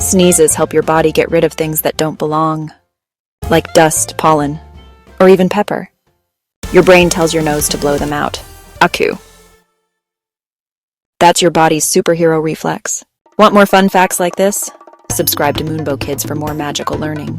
Sneezes help your body get rid of things that don't belong, like dust, pollen, or even pepper. Your brain tells your nose to blow them out. Aku. That's your body's superhero reflex. Want more fun facts like this? Subscribe to Moonbow Kids for more magical learning.